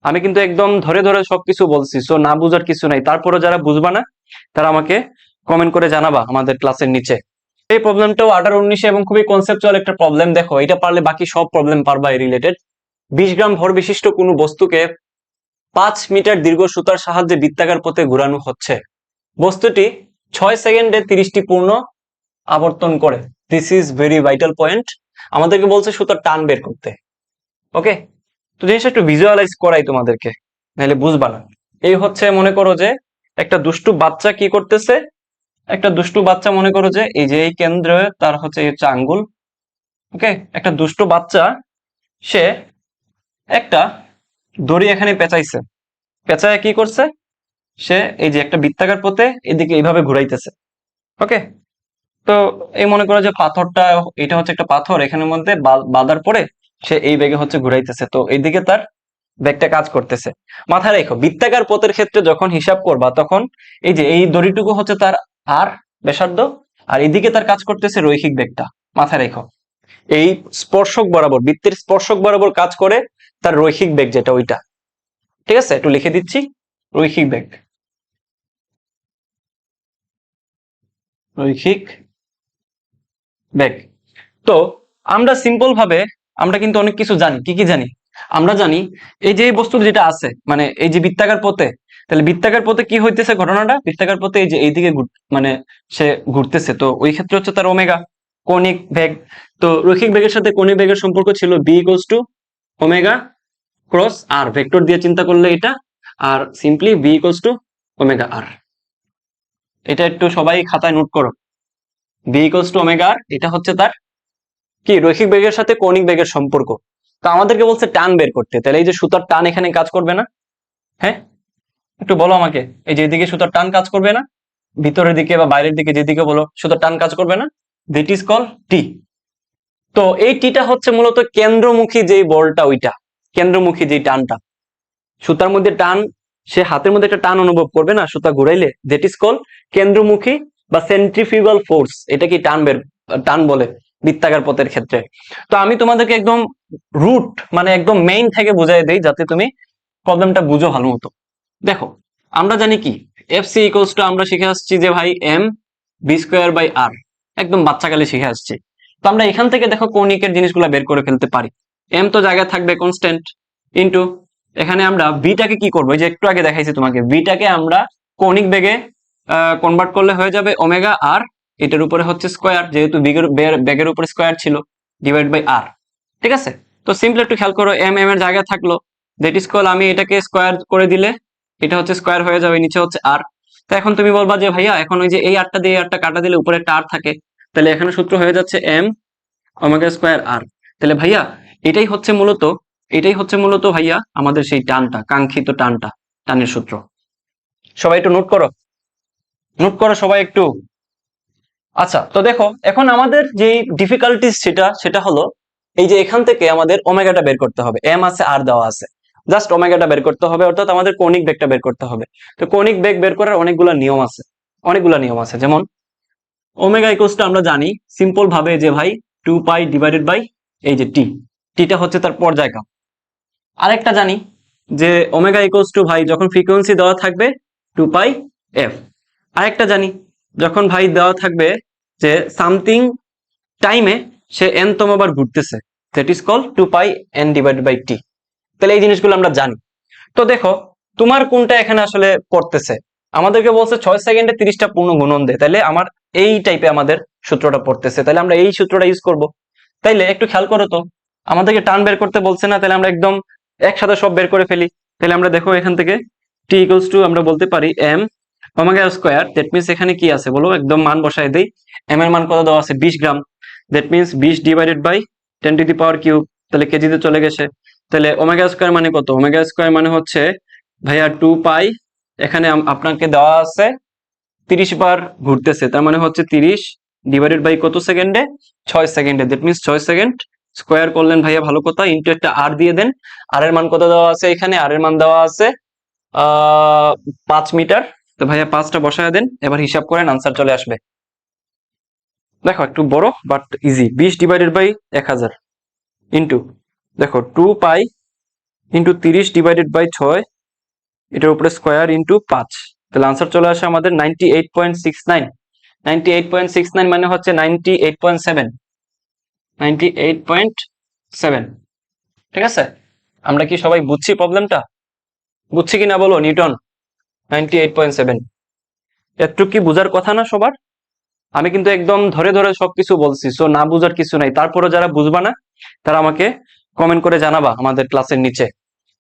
আমি কিন্তু একদম ধরে ধরে সবকিছু বলছি, সো না বুঝার কিছু নাই। তারপরে যারা বুঝবা না তারা আমাকে কমেন্ট করে জানাবা আমাদের ক্লাসের নিচে। এই প্রবলেমটাও 18-19 এবং খুবই কনসেপচুয়াল একটা প্রবলেম। দেখো, এটা পারলে বাকি সব প্রবলেম পারবা এই রিলেটেড। 20 গ্রাম ভর বিশিষ্ট কোনো বস্তুকে 5 মিটার দীর্ঘ সুতার সাহায্যে বৃত্তাকার পথে ঘোরানো হচ্ছে। বস্তুটি 6 সেকেন্ডে 30টি পূর্ণ আবর্তন করে। This is very vital point. আমাদেরকে বলছে সুতার টান বের করতে। ওকে, তো জিনিসটা একটু ভিজুয়ালাইজ করাই তোমাদেরকে, নাহলে বুঝবা না। এই হচ্ছে, মনে করো যে একটা দুষ্টু বাচ্চা কি করতেছে। একটা দুষ্টু বাচ্চা মনে করো যে এই যে এই কেন্দ্রে তার হচ্ছে আঙ্গুল। ওকে, একটা দুষ্টু বাচ্চা সে একটা দড়ি এখানে পেঁচাইছে। পেঁচায় কি করছে, সে এই যে একটা বৃত্তাকার পথে এদিকে এইভাবে ঘুরাইতেছে। ওকে, তো এই মনে করো যে পাথরটা, এটা হচ্ছে একটা পাথর, এখানের মধ্যে বাঁধার পরে সে এই বেগে হচ্ছে ঘুরাইতেছে। তো এইদিকে তার ব্যাগটা কাজ করতেছে। মাথায় রেখো, বৃত্তাকার পথের ক্ষেত্রে যখন হিসাব করবা তখন এই যে এই দড়িটুকু হচ্ছে তার আর ব্যাসার্ধ, আর এদিকে তার কাজ করতেছে রৈখিক বেগটা। মাথায় রেখো, এই স্পর্শক বরাবর, বৃত্তের স্পর্শক বরাবর কাজ করে তার রৈখিক বেগ, যেটা ওইটা। ঠিক আছে, একটু লিখে দিচ্ছি, রৈখিক বেগ। রৈখিক বেগ। তো আমরা সিম্পল ভাবে আমরা কিন্তু অনেক কিছু জানি। কি কি জানি? আমরা জানি এই যে এই বস্তু যেটা আছে, মানে এই যে বৃত্তাকার পথে, তাহলে বৃত্তাকার পথে কি হইতেছে ঘটনাটা, বৃত্তাকার পথে এই যে এইদিকে মানে সে ঘুরতেছে। তো ওই ক্ষেত্রে হচ্ছে তার ওমেগা, কৌণিক বেগ। তো রৈখিক বেগের সাথে কৌণিক বেগের সম্পর্ক ছিল B equals to omega cross R, vector দিয়ে চিন্তা করলে এটা, আর simply B equals to omega R. এটা একটু সবাই খাতায় নোট করো, B equals to omega R. এটা হচ্ছে তার কি, রৈখিক বেগের সাথে কৌণিক বেগের সম্পর্ক। তো আমাদেরকে বলছে টান বের করতে, তাহলে এই যে সুতার টান এখানে কাজ করবে না? হ্যাঁ, একটু বলো আমাকে, এই যে এদিকে সুতার টান কাজ করবে না? ভিতরের দিকে বা বাইরের দিকে, যেদিকে বলো, সুতার টান কাজ করবে না? দ্যাট ইজ কল টি। তো এই টিটা হচ্ছে মূলত কেন্দ্রমুখী যেই বলটা, ওইটা কেন্দ্রমুখী যেই টানটা, সুতার মধ্যে টান, সে হাতের মধ্যে একটা টান অনুভব করবে না সুতা ঘুরাইলে, দ্যাট ইজ কল কেন্দ্রমুখী বা সেন্ট্রিফিউগাল ফোর্স। এটা কি টান বলে বৃত্তাকার পথের ক্ষেত্রে। তো আমি তোমাদেরকে একদম রুট, মানে একদম মেইন থেকে বুঝাই দেই যাতে তুমি প্রবলেমটা বুঝো ভালো মতো। দেখো, আমরা জানি কি এফ সি ইকুয়ালস টু, আমরা শিখে আসছি যে ভাই এম বি স্কোয়ার বাই আর, একদম বাচ্চাকালে শিখে আসছি। তো আমরা এখান থেকে দেখো কৌণিকের জিনিসগুলো বের করে ফেলতে পারি। এম তো জায়গায় থাকবে কনস্ট্যান্ট, ইনটু এখানে আমরা বিটাকে কি করবো, যে একটু আগে দেখাইছি তোমাকে, বিটাকে আমরা কৌণিক বেগে কনভার্ট করলে হয়ে যাবে ওমেগা আর, এটার উপরে হচ্ছে স্কোয়ার, যেহেতু বেগের উপরে স্কোয়ার ছিল, ডিভাইড বাই আর। ঠিক আছে, তো সিম্পল একটু খেয়াল করো, এম এম এর জায়গায় থাকলো, দ্যাট ইজ কল, আমি এটাকে স্কোয়ার করে দিলে এটা হচ্ছে স্কোয়ার হয়ে যাবে, নিচে হচ্ছে আর। তো এখন তুমি বলবা যে ভাইয়া এখন ওই যে এই আরটা দিয়ে আরটা কাটা দিলে উপরে একটা আর থাকে, তাহলে এখানে সূত্র হয়ে যাচ্ছে এম ওমেগা স্কোয়ার আর। তাহলে ভাইয়া এটাই হচ্ছে মূলত, ভাইয়া আমাদের সেই টানটা, কাঙ্ক্ষিত টানটা, টানের সূত্র। সবাই একটু নোট করো, সবাই একটু। আচ্ছা, তো দেখো এখন আমাদের যে ডিফিকাল্টিস সেটা হলো এই যে এখান থেকে আমাদের ওমেগাটা বের করতে হবে। এম আছে, আর দেওয়া আছে, জাস্ট ওমেগাটা বের করতে হবে, অর্থাৎ আমাদের কৌণিক বেগটা বের করতে হবে। তো কৌণিক বেগ বের করার অনেকগুলা নিয়ম আছে। যেমন ওমেগা ইকুয়ালস টু, আমরা জানি সিম্পল ভাবে যে ভাই 2 পাই ডিভাইডেড বাই এই যে টিটা হচ্ছে তার পর্যায়কাল। আরেকটা জানি যে ওমেগা ইকুয়ালস টু ভাই যখন ফ্রিকোয়েন্সি দেওয়া থাকবে 2 পাই এফ। আরেকটা জানি যখন ভাই দেওয়া থাকবে যে সামথিং টাইমে সে n তম বার ঘুরতেছে, that is call 2 pi n divided by T. তাহলে এই জিনিসগুলো আমরা জানি। তো দেখো তোমার কোনটা এখানে আসলে পড়তেছে। আমাদেরকে বলছে 6 সেকেন্ডে 30টা পূর্ণ গুণন দে, তাহলে আমার এই টাইপে আমাদের সূত্রটা পড়তেছে, তাহলে আমরা এই সূত্রটা ইউজ করব। তাইলে একটু খেয়াল করো তো, আমাদেরকে টান বের করতে বলছে না, তাহলে আমরা একদম একসাথে সব বের করে ফেলি। তাহলে আমরা দেখো এখান থেকে টি ইকুয়ালস টু আমরা বলতে পারি M omega square, that means এখানে কি আছে বলো, একদম মান বসায় দেই। এম এর মান কত দেওয়া আছে, 20 gram, that means 20 divided by 10 to the power cube, তাহলে কেজিতে চলে গেছে। তাহলে ওমেগা স্কোয়ার মানে কত, ওমেগা স্কোয়ার মানে হচ্ছে ভাইয়া 2 পাই, এখানে আপনাকে দেওয়া আছে 30 বার ঘুরতেছে, তার মানে হচ্ছে 30 ডিভাইডেড বাই কত সেকেন্ডে, 6 সেকেন্ডে, দ্যাট মিনস 6 সেকেন্ড। স্কোয়ার করলেন ভাইয়া, ভালো কথা, ইনটু একটা আর দিয়ে দেন। আর এর মান কত দেওয়া আছে, এখানে আর এর মান দেওয়া আছে 5 মিটার। তো ভাইয়া 5টা বসায় দেন, এবার হিসাব করেন, আনসার চলে আসবে। দেখো একটু বড় but easy, 20 divided by 1000 into দেখো 2 পাই ইন্টু 30 ডিভাইডেড বাই 6, এটার উপরে স্কোয়ার ইন্টু 5, তাহলে আনসার চলে আসে আমাদের 98.69। 98.69 মানে হচ্ছে 98.7, 98.7। ঠিক আছে, আমরা কি সবাই বুঝছি প্রবলেমটা? বুঝছি কিনা বলো নিউটন? 98.7, এতটুকু কি বুঝার কথা না সবার? আমি কিন্তু একদম ধরে ধরে সবকিছু বলছি, সো না বুঝার কিছু নাই। তারপরে যারা বুঝবা না তারা আমাকে কমেন্ট করে জানাবা আমাদের ক্লাসের নিচে।